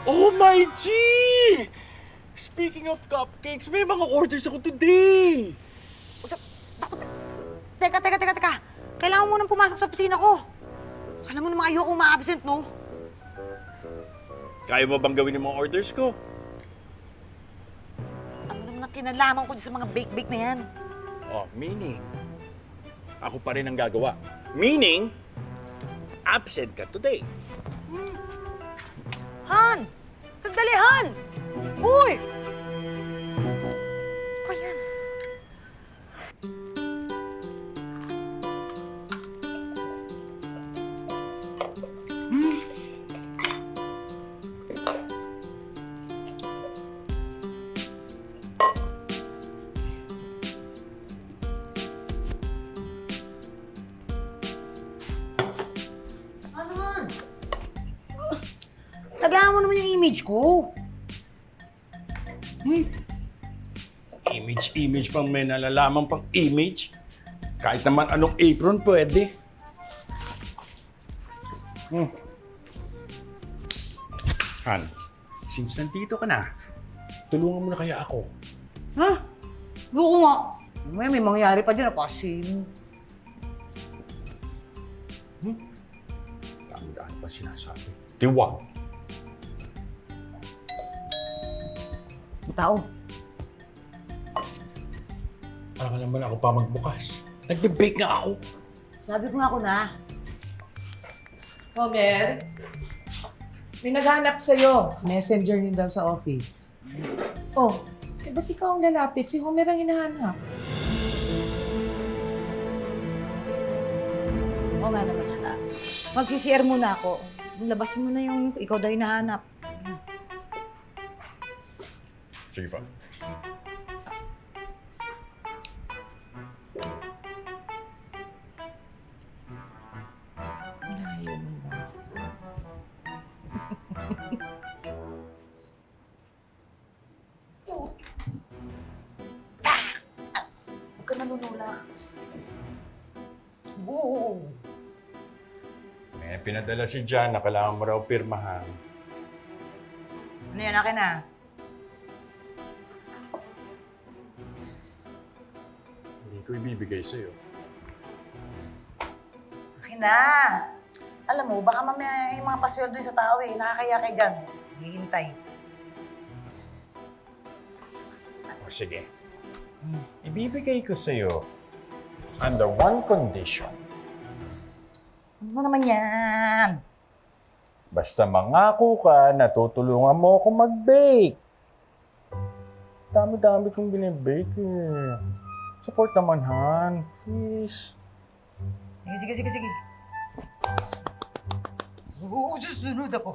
Oh my G! Speaking of cupcakes, may mga orders ako today! Teka. Kailangan mo nang pumasok sa opisina ko. Alam mo naman ayoko ma-absent, no? Kaya mo bang gawin yung mga orders ko? Ano naman ang kinalaman ko dyan sa mga bake-bake na yan? Oh, meaning, ako pa rin ang gagawa. Meaning, absent ka today. Han! Sandali, Han! Uy! Ano yan? Ano, Han? Tagaan mo naman yung image ko. Image pang may nalalaman pang image. Kahit naman anong apron pwede. Han, since nandito ka na, tulungan mo na kaya ako. Ha? Buko nga. May mangyayari pa dyan, apasin. Dami-dami pa sinasabi. Tiwag. Tao. Alam ka naman ako pa magbukas. Nagbe-bake nga ako. Sabi ko nga ako na. Homer, may naghanap sa'yo. Messenger niyo daw sa office. Oh, ba't ikaw ang lalapit? Si Homer ang hinahanap. Oo nga naman. Mag-CCR muna ako. Labas mo na yung ikaw daw hinahanap. Sige pa. Layo ng bata. Huwag ka nanunulak. Oo. May pinadala si Jan na kailangan mo raw pirmahan. Ano yan, akin na? Hindi ko ibibigay sa'yo. Akin na. Alam mo, baka mamaya yung mga pasweldo sa tao eh. Nakakaya kay dyan. Hihintay. O sige. Ibibigay ko sa'yo under one condition. Ano naman yan? Basta mangako ka na tutulungan mo ako mag-bake. Dami-dami kong binibake eh. Support naman, Han. Please. Sige. Oo, susunod ako.